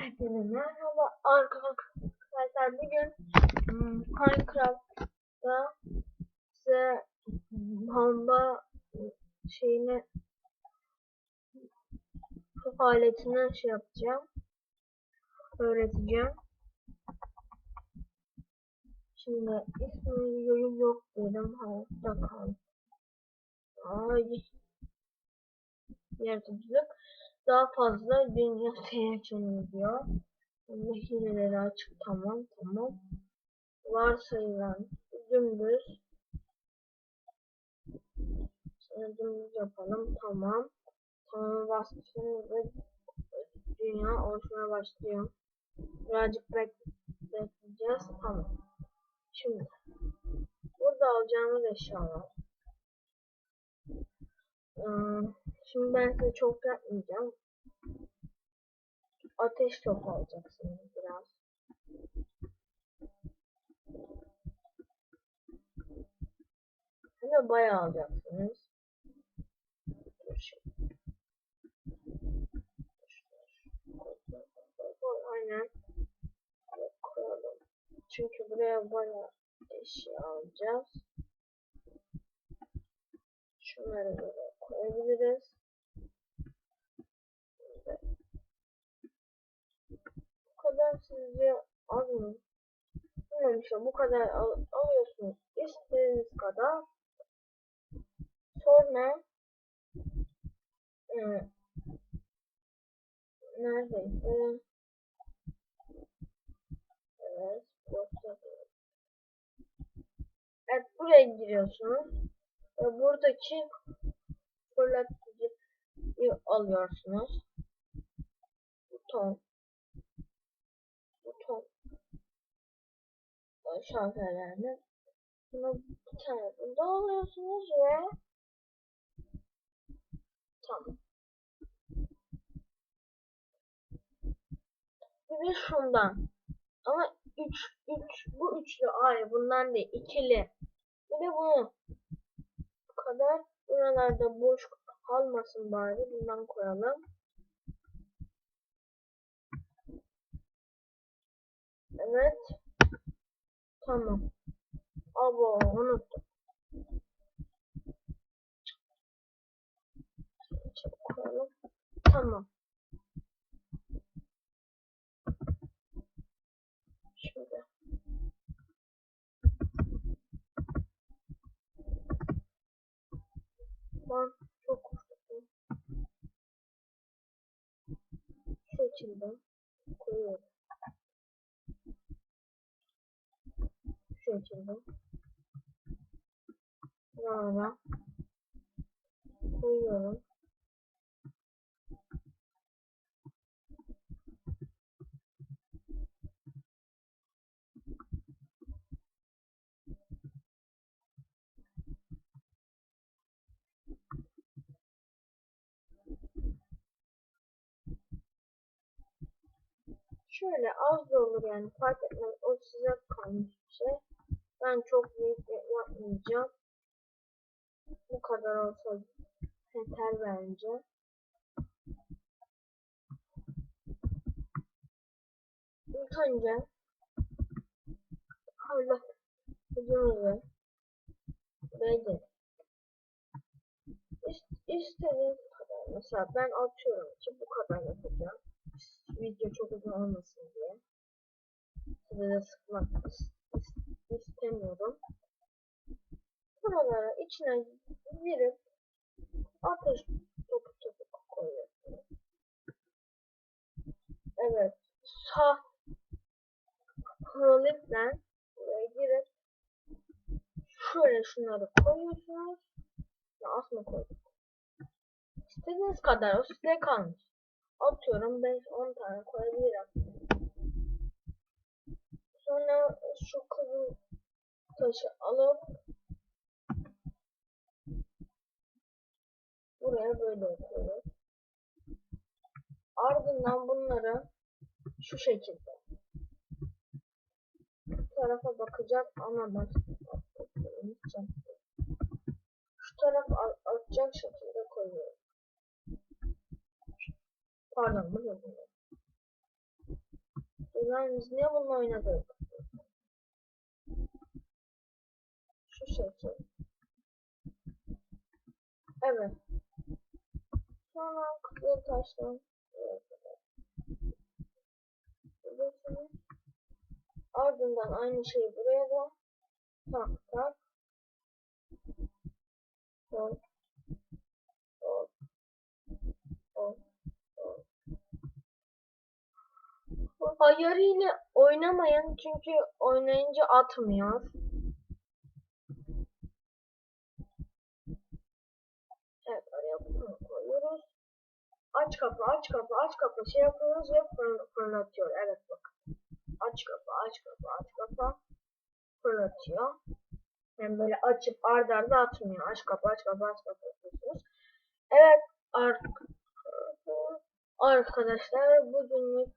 Yine merhaba arkadaşlar. Bugün Minecraft'ta size bomba şeyini aletini yapacağım. Öğreteceğim. Şimdi ismi yok dedim. Hayatta kal. Ay, yaratıcılık daha fazla dünya seyircini diyor. Hileleri açık, tamam. Varsayılan dümdüz dümdüz yapalım, tamam. Tamam, bastım ve dünya oluşmaya başlıyor. Birazcık bekleyeceğiz, tamam. Şimdi burada alacağımız eşyalar. Şimdi ben size çok yapmayacağım. Ateş topu alacaksınız biraz. Hem de bayağı alacaksınız. Aynen. Koyalım. Çünkü buraya bayağı eşya alacağız. Şunları böyle koyabiliriz. Bu kadar sizce az mı? Bilmiyorum, işte bu kadar alıyorsunuz. İstediğiniz kadar. Sonra neredeyse, evet, evet, buraya giriyorsunuz ve buradaki fırlatıcıyı alıyorsunuz. Buton şalterlerini. Bunu bir tane bunda alıyorsunuz ve tamam. Bir de şundan. Ama bu üçlü ayrı, bundan değil, ikili. Bir de bunu. Bu kadar. Buralarda boş kalmasın, bari bundan koyalım. Evet. Tamam. Abo, unuttum. Çabuk koyalım. Tamam. Şöyle. Ben çok korktum. Şu şekilde koyuyorum. Şu şekilde. Sonra koyuyorum. Şöyle az da olur yani, fark etmez. O size kalmış bir şey. Ben çok büyük yapmayacağım. Bu kadar olsa yeter bence. İlk önce hallettiğimizi belli. İstediğiniz kadar. Mesela ben atıyorum ki bu kadar yapacağım. Video çok uzun olmasın diye. Size de sıkmak istemiyorum. Buralara içine girip ateş topu koyuyorsunuz. Evet. Sağ kliple buraya girip şöyle şunları koyuyorsunuz. Aslında koyduk. İstediğiniz kadar, o size kalmış. Atıyorum 5-10 tane koyabilirim. Sonra şu kızıl taşı alıp buraya böyle yapıyoruz. Ardından bunları şu şekilde bu tarafa bakacak ama şu tarafa atacak şekilde koyuyoruz. Pardon, bu şekilde. Lan biz niye bununla oynadık? Şu şekil. Evet. Sonra kızıl taştan buluyorsunuz. Ardından aynı şeyi buraya da tak tak sol sol sol sol. Bu ayarıyla oynamayın çünkü oynayınca atmıyor. Evet, araya bunu koyuyoruz. Aç kapı, aç kapı, aç kapı şey yapıyoruz ve fırlatıyor. Evet bak. Aç kapı, aç kapı, aç kapı fırlatıyor. Yani böyle açıp arda arda atmıyor. Aç kapı, aç kapı, aç kapı yapıyorsunuz. Evet arkadaşlar bugünlük